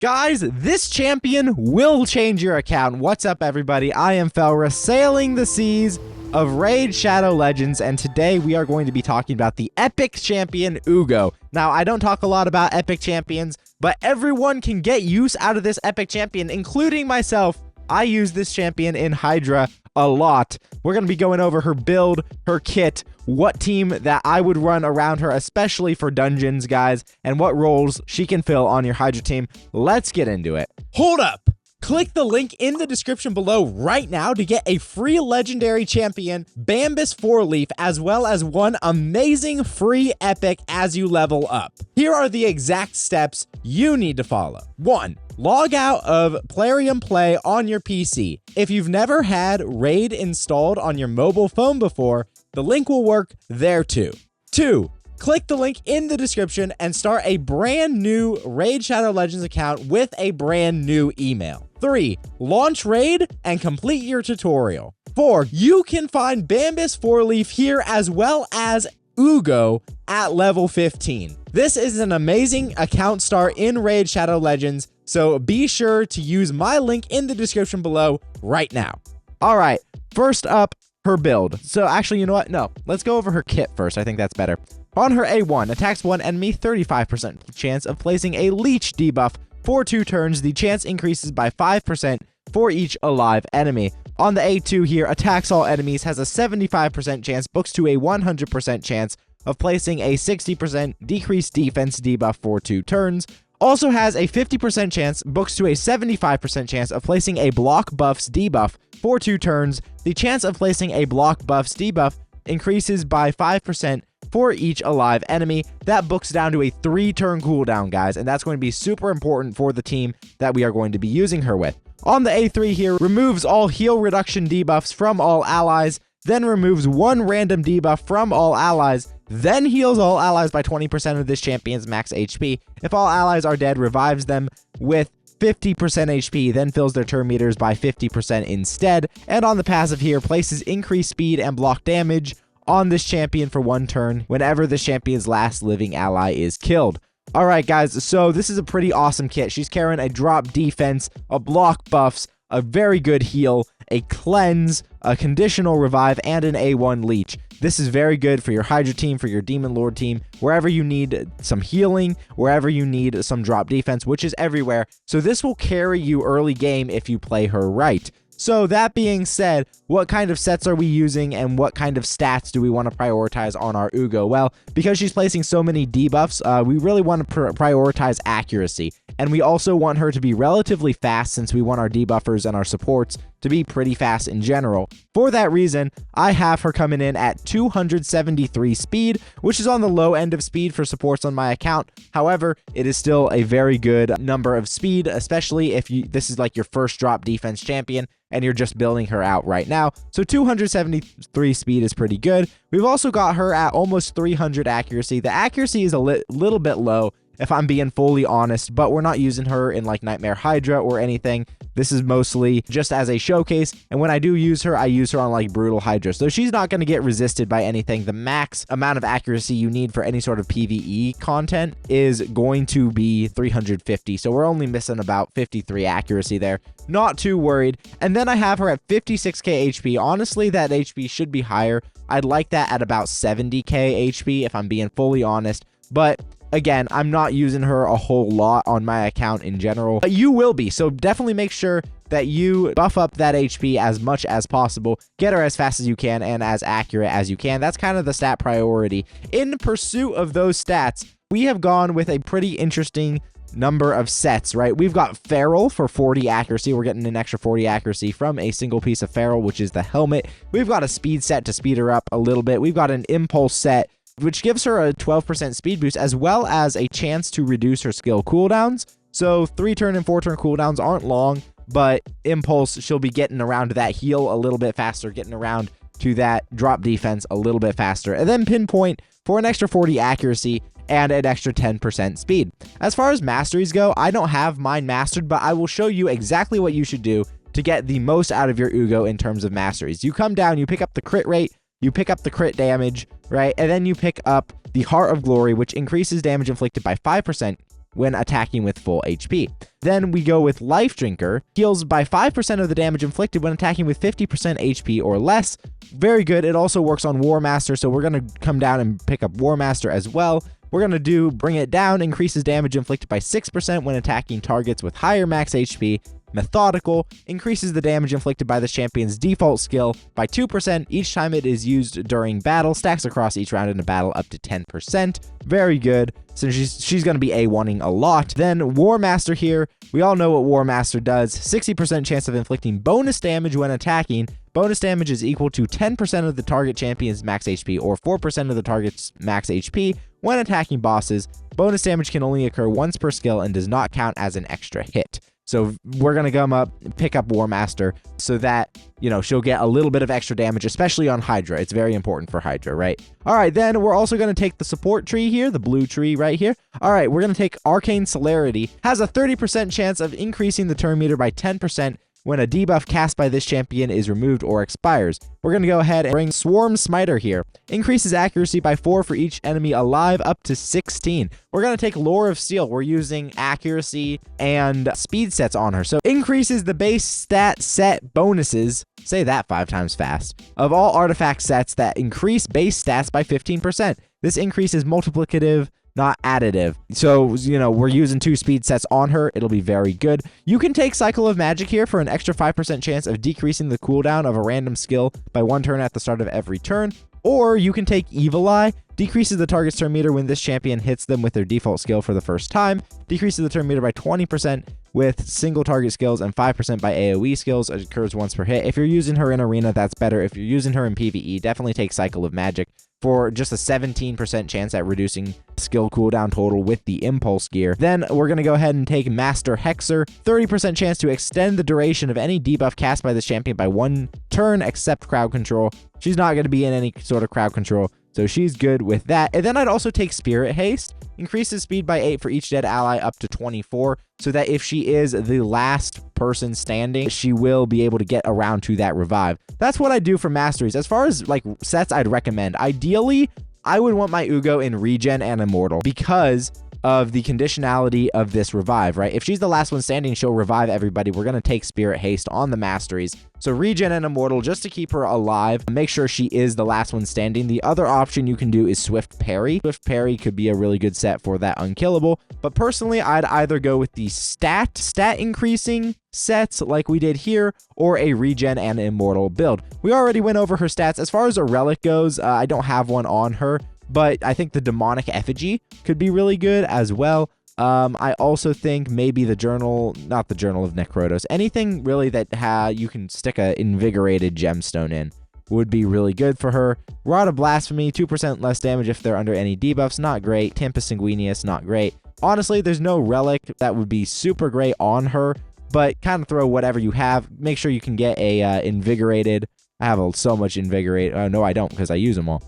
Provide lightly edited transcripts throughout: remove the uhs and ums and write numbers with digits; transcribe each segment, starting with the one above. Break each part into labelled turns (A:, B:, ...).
A: Guys, this champion will change your account. What's up, everybody? I am Felra, sailing the seas of Raid Shadow Legends, and today we are going to be talking about the epic champion, Uugo. Now, I don't talk a lot about epic champions, but everyone can get use out of this epic champion, including myself. I use this champion in Hydra a lot. We're going to be going over her build, her kit, what team that I would run around her, especially for dungeons, guys, and what roles she can fill on your Hydra team. Let's get into it. Hold up! Click the link in the description below right now to get a free legendary champion, Bambus 4-leaf, as well as one amazing free epic as you level up. Here are the exact steps you need to follow. 1. Log out of Plarium Play on your PC. If you've never had Raid installed on your mobile phone before, the link will work there too. 2. Click the link in the description and start a brand new Raid Shadow Legends account with a brand new email. 3. Launch Raid and complete your tutorial. 4. You can find Bambus 4-leaf here as well as Uugo at level 15. This is an amazing account start in Raid Shadow Legends, so be sure to use my link in the description below right now. All right, first up, her build. So actually, you know what? No, let's go over her kit first. I think that's better. On her A1, attacks one enemy, 35% chance of placing a leech debuff for 2 turns. The chance increases by 5% for each alive enemy. On the A2 here, attacks all enemies, has a 75% chance, books to a 100% chance of placing a 60% decreased defense debuff for 2 turns. Also has a 50% chance, books to a 75% chance of placing a block buffs debuff for 2 turns. The chance of placing a block buffs debuff increases by 5% for each alive enemy. That books down to a 3-turn cooldown, guys, and that's going to be super important for the team that we are going to be using her with. On the A3 here, removes all heal reduction debuffs from all allies, then removes 1 random debuff from all allies, then heals all allies by 20% of this champion's max HP. If all allies are dead, revives them with 50% HP, then fills their turn meters by 50% instead. And on the passive here, places increased speed and block damage on this champion for 1 turn whenever the champion's last living ally is killed. Alright guys, so this is a pretty awesome kit. She's carrying a drop defense, a block buffs, a very good heal, a cleanse, a conditional revive, and an A1 leech. This is very good for your Hydra team, for your Demon Lord team, wherever you need some healing, wherever you need some drop defense, which is everywhere. So this will carry you early game if you play her right. So that being said, what kind of sets are we using and what kind of stats do we want to prioritize on our Uugo? Well, because she's placing so many debuffs, we really want to prioritize accuracy. And we also want her to be relatively fast since we want our debuffers and our supports to be pretty fast in general. For that reason, I have her coming in at 273 speed, which is on the low end of speed for supports on my account. However, it is still a very good number of speed, especially if this is like your first drop defense champion and you're just building her out right now. So 273 speed is pretty good. We've also got her at almost 300 accuracy. The accuracy is a little bit low, if I'm being fully honest, but we're not using her in like Nightmare Hydra or anything. This is mostly just as a showcase, and when I do use her, I use her on like Brutal Hydra, so she's not going to get resisted by anything. The max amount of accuracy you need for any sort of PvE content is going to be 350, so we're only missing about 53 accuracy there. Not too worried. And then I have her at 56k HP. Honestly, that HP should be higher. I'd like that at about 70k HP if I'm being fully honest, but again, I'm not using her a whole lot on my account in general, but you will be. So definitely make sure that you buff up that HP as much as possible. Get her as fast as you can and as accurate as you can. That's kind of the stat priority. In pursuit of those stats, we have gone with a pretty interesting number of sets, right? We've got Feral for 40 accuracy. We're getting an extra 40 accuracy from a single piece of Feral, which is the helmet. We've got a speed set to speed her up a little bit. We've got an impulse set, which gives her a 12% speed boost, as well as a chance to reduce her skill cooldowns. So 3-turn and 4-turn cooldowns aren't long, but impulse, she'll be getting around to that heal a little bit faster, getting around to that drop defense a little bit faster. And then pinpoint for an extra 40 accuracy and an extra 10% speed. As far as masteries go, I don't have mine mastered, but I will show you exactly what you should do to get the most out of your Uugo in terms of masteries. You come down, you pick up the crit rate, you pick up the crit damage, right? And then you pick up the Heart of Glory, which increases damage inflicted by 5%, when attacking with full HP. Then we go with Life Drinker, heals by 5% of the damage inflicted when attacking with 50% HP or less. Very good. It also works on War Master, so we're going to come down and pick up War Master as well. We're going to do Bring It Down, increases damage inflicted by 6% when attacking targets with higher max HP. Methodical, increases the damage inflicted by the champion's default skill by 2% each time it is used during battle, stacks across each round in a battle up to 10%. Very good. So she's going to be A1ing a lot. Then War Master here. We all know what War Master does. 60% chance of inflicting bonus damage when attacking. Bonus damage is equal to 10% of the target champion's max HP or 4% of the target's max HP when attacking bosses. Bonus damage can only occur once per skill and does not count as an extra hit. So we're going to come up, pick up War Master so that, she'll get a little bit of extra damage, especially on Hydra. It's very important for Hydra, right? All right, then we're also going to take the support tree here, the blue tree right here. All right, we're going to take Arcane Celerity. Has a 30% chance of increasing the turn meter by 10% when a debuff cast by this champion is removed or expires. We're going to go ahead and bring Swarm Smiter here. Increases accuracy by 4 for each enemy alive up to 16. We're going to take Lore of Steel. We're using accuracy and speed sets on her. So increases the base stat set bonuses, say that 5 times fast, of all artifact sets that increase base stats by 15%. This increase is multiplicative, not additive. So, we're using 2 speed sets on her. It'll be very good. You can take Cycle of Magic here for an extra 5% chance of decreasing the cooldown of a random skill by 1 turn at the start of every turn. Or you can take Evil Eye, decreases the target's turn meter when this champion hits them with their default skill for the first time, decreases the turn meter by 20% with single target skills and 5% by AoE skills. It occurs once per hit. If you're using her in Arena, that's better. If you're using her in PvE, definitely take Cycle of Magic for just a 17% chance at reducing skill cooldown total with the Impulse Gear. Then we're going to go ahead and take Master Hexer, 30% chance to extend the duration of any debuff cast by this champion by 1 turn except crowd control. She's not going to be in any sort of crowd control, so she's good with that. And then I'd also take Spirit Haste, increases speed by 8 for each dead ally up to 24, so that if she is the last person standing, she will be able to get around to that revive. That's what I do for masteries. As far as sets I'd recommend, ideally, I would want my Uugo in Regen and Immortal because of the conditionality of this revive, right? If she's the last one standing, she'll revive everybody. We're going to take Spirit Haste on the masteries. So Regen and Immortal just to keep her alive. Make sure she is the last one standing. The other option you can do is Swift Parry. Swift Parry could be a really good set for that unkillable. But personally, I'd either go with the stat increasing sets like we did here, or a Regen and Immortal build. We already went over her stats. As far as a relic goes, I don't have one on her, but I think the Demonic Effigy could be really good as well. I also think maybe the journal, not the Journal of Necrotos, anything really that you can stick a invigorated gemstone in would be really good for her. Rod of Blasphemy, 2% less damage if they're under any debuffs, not great. Tempest Sanguinius, not great. Honestly, there's no relic that would be super great on her, but kind of throw whatever you have. Make sure you can get a invigorated. I have so much invigorated. No, I don't because I use them all.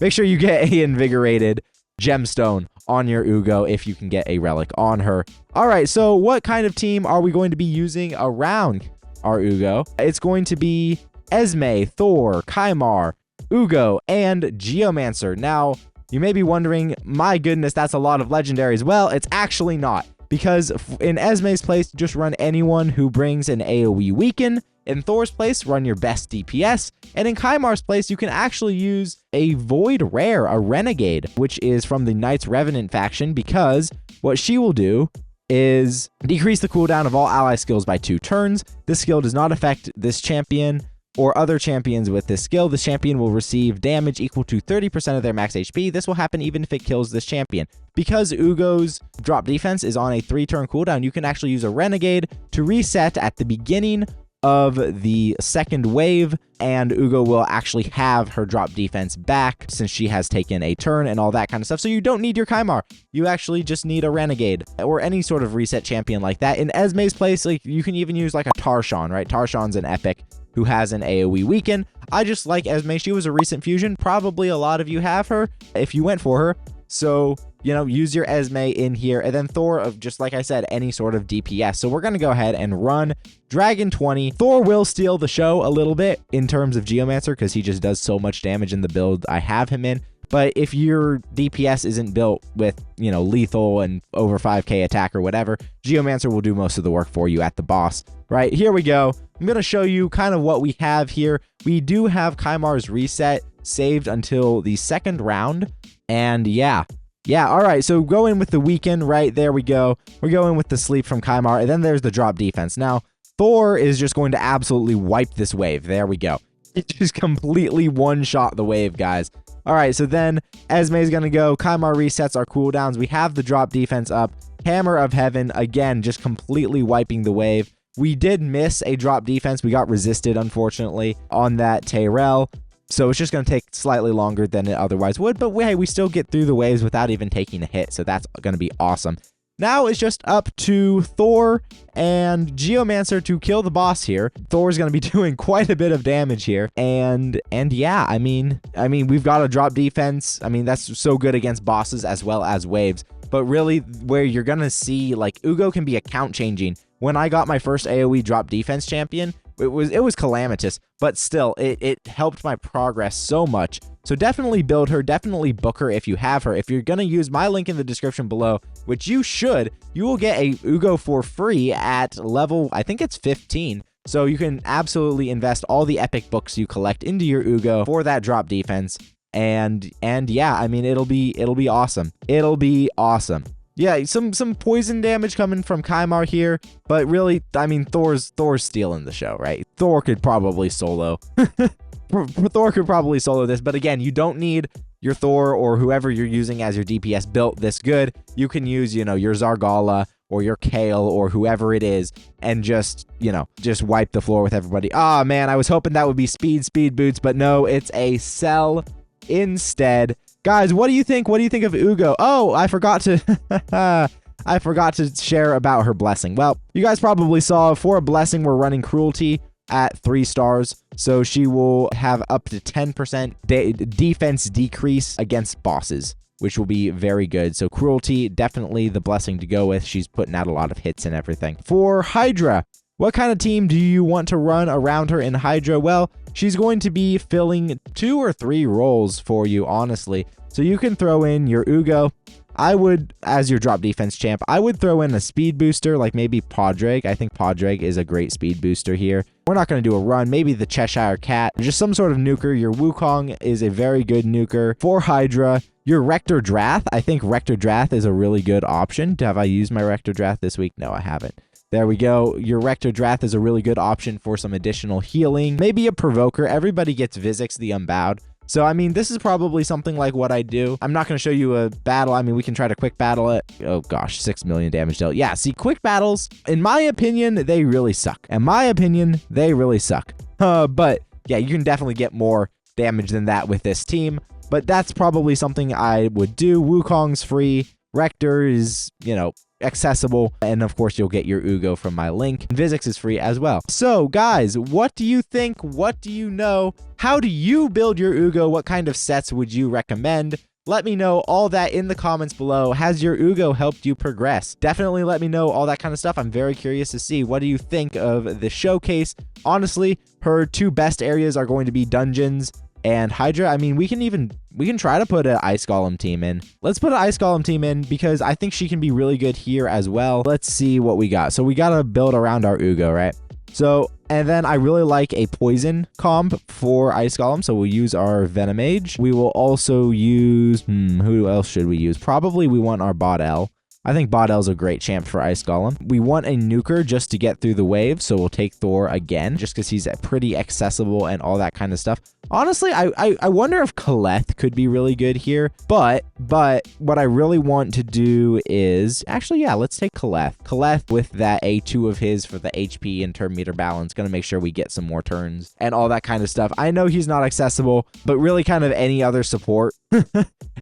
A: Make sure you get a invigorated gemstone on your Uugo if you can get a relic on her. All right, so what kind of team are we going to be using around our Uugo? It's going to be Esme, Thor, Kymar, Uugo, and Geomancer. Now, you may be wondering, my goodness, that's a lot of legendaries. Well, it's actually not, because in Esme's place, just run anyone who brings an AoE weaken. In Thor's place, run your best DPS. And in Kymar's place, you can actually use a Void Rare, a Renegade, which is from the Knights Revenant faction, because what she will do is decrease the cooldown of all ally skills by 2 turns. This skill does not affect this champion or other champions with this skill. This champion will receive damage equal to 30% of their max HP. This will happen even if it kills this champion. Because Uugo's drop defense is on a 3-turn cooldown, you can actually use a Renegade to reset at the beginning of the second wave, and Uugo will actually have her drop defense back since she has taken a turn and all that kind of stuff. So you don't need your Kymar. You actually just need a Renegade or any sort of reset champion like that. In Esme's place, you can even use a Tarshan, right? Tarshan's an epic who has an AoE weaken. I just like Esme. She was a recent fusion. Probably a lot of you have her if you went for her. So, use your Esme in here. And then Thor, of just like I said, any sort of DPS. So we're going to go ahead and run Dragon 20. Thor will steal the show a little bit in terms of Geomancer because he just does so much damage in the build I have him in. But if your DPS isn't built with, you know, lethal and over 5k attack or whatever, Geomancer will do most of the work for you at the boss. Right, here we go. I'm going to show you kind of what we have here. We do have Kaimar's reset saved until the second round. And yeah, all right, so go in with the weaken, right? There we go. We're going with the sleep from Kaimar, and then there's the drop defense. Now, Thor is just going to absolutely wipe this wave. There we go. It just completely one-shot the wave, guys. All right, so then Esme is going to go. Kaimar resets our cooldowns. We have the drop defense up. Hammer of Heaven, again, just completely wiping the wave. We did miss a drop defense. We got resisted, unfortunately, on that Tyrell. So it's just going to take slightly longer than it otherwise would. But hey, we still get through the waves without even taking a hit. So that's going to be awesome. Now it's just up to Thor and Geomancer to kill the boss here. Thor's going to be doing quite a bit of damage here. And yeah, I mean, we've got a drop defense. I mean, that's so good against bosses as well as waves. But really, where you're going to see, like, Uugo can be account changing. When I got my first AoE drop defense champion, it was calamitous, but still, it helped my progress so much. So definitely build her, definitely book her if you have her. If you're going to use my link in the description below, which you should, you will get a Uugo for free at level, I think it's 15. So you can absolutely invest all the epic books you collect into your Uugo for that drop defense. And yeah, I mean, it'll be awesome. It'll be awesome. Yeah, some poison damage coming from Kaimar here, but really, I mean, Thor's stealing the show, right? Thor could probably solo. Thor could probably solo this, but again, you don't need your Thor or whoever you're using as your DPS built this good. You can use, you know, your Zargala or your Kale or whoever it is and just, you know, just wipe the floor with everybody. Ah, man, I was hoping that would be speed boots, but no, it's a Cell instead. Guys, what do you think? What do you think of Uugo? Oh, I forgot to share about her blessing. Well, you guys probably saw for a blessing, we're running cruelty at 3 stars. So she will have up to 10% defense decrease against bosses, which will be very good. So cruelty, definitely the blessing to go with. She's putting out a lot of hits and everything. For Hydra, what kind of team do you want to run around her in Hydra? Well, she's going to be filling 2 or 3 roles for you, honestly. So you can throw in your Uugo. I would, as your drop defense champ, I would throw in a speed booster, like maybe Podrag. I think Podrag is a great speed booster here. We're not going to do a run. Maybe the Cheshire Cat. Just some sort of nuker. Your Wukong is a very good nuker. For Hydra, your Rector Drath. I think Rector Drath is a really good option. Have I used my Rector Drath this week? No, I haven't. There we go. Your Rector Drath is a really good option for some additional healing. Maybe a Provoker. Everybody gets Vizix the Unbowed. So, I mean, this is probably something like what I do. I'm not going to show you a battle. I mean, we can try to quick battle it. Oh, gosh, 6 million damage dealt. Yeah, see, quick battles, in my opinion, they really suck. In my opinion, they really suck. But, yeah, you can definitely get more damage than that with this team. But that's probably something I would do. Wukong's free. Rector is, you know, accessible, and of course you'll get your Uugo from my link. Vizix is free as well. So guys, what do you think? What do you know? How do you build your Uugo? What kind of sets would you recommend? Let me know all that in the comments below. Has your Uugo helped you progress? Definitely let me know all that kind of stuff. I'm very curious to see. What do you think of the showcase? Honestly, her 2 best areas are going to be dungeons and Hydra. I mean, we can try to put an Ice Golem team in. Let's put an Ice Golem team in because I think she can be really good here as well. Let's see what we got. So we got to build around our Uugo, right? So, and then I really like a poison comp for Ice Golem. So we'll use our Venom Mage. We will also use, who else should we use? Probably we want our Bot L. I think Bot L's a great champ for Ice Golem. We want a nuker just to get through the wave, so we'll take Thor again, just because he's pretty accessible and all that kind of stuff. Honestly, I wonder if Kaleth could be really good here, but what I really want to do is, actually, yeah, let's take Kaleth. Kaleth with that A2 of his for the HP and turn meter balance, gonna make sure we get some more turns and all that kind of stuff. I know he's not accessible, but really kind of any other support,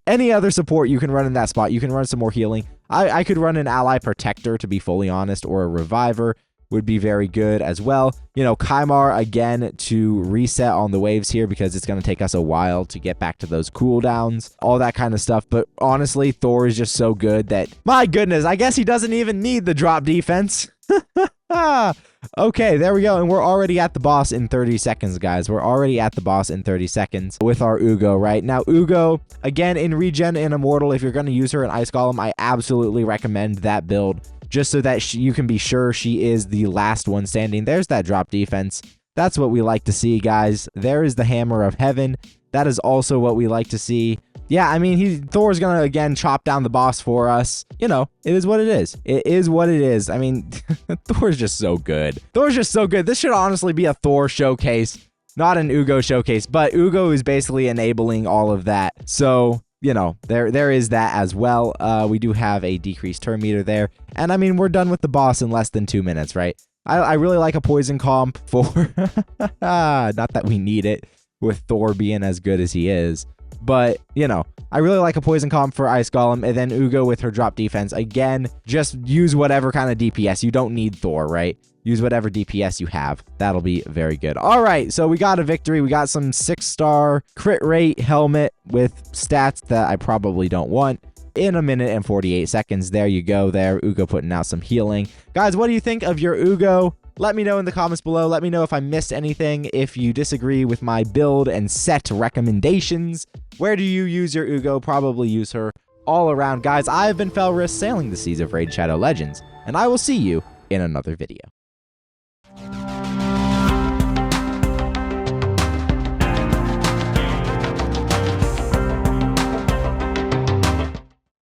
A: any other support you can run in that spot. You can run some more healing. I could run an ally protector, to be fully honest, or a reviver would be very good as well. You know, Kaimar again to reset on the waves here because it's going to take us a while to get back to those cooldowns, all that kind of stuff. But honestly, Thor is just so good that, my goodness, I guess he doesn't even need the drop defense. Okay, there we go. And we're already at the boss in 30 seconds, guys. We're already at the boss in 30 seconds with our Uugo, right? Now, Uugo, again, in Regen and Immortal, if you're going to use her in Ice Golem, I absolutely recommend that build just so that you can be sure she is the last one standing. There's that drop defense. That's what we like to see, guys. There is the Hammer of Heaven. That is also what we like to see. Yeah, I mean, Thor's gonna, again, chop down the boss for us. You know, it is what it is. It is what it is. I mean, Thor's just so good. Thor's just so good. This should honestly be a Thor showcase, not an Uugo showcase. But Uugo is basically enabling all of that. So, you know, there is that as well. We do have a decreased turn meter there. And, I mean, we're done with the boss in less than 2 minutes, right? I really like a poison comp for... not that we need it with Thor being as good as he is. But, you know, I really like a poison comp for Ice Golem, and then Uugo with her drop defense. Again, just use whatever kind of DPS. You don't need Thor, right? Use whatever DPS you have. That'll be very good. All right, so we got a victory. We got some 6-star crit rate helmet with stats that I probably don't want. In 1 minute and 48 seconds. There you go there. Uugo putting out some healing. Guys, what do you think of your Uugo? Let me know in the comments below. Let me know if I missed anything. If you disagree with my build and set recommendations, where do you use your Uugo? Probably use her all around. Guys, I've been Felris, sailing the seas of Raid Shadow Legends, and I will see you in another video.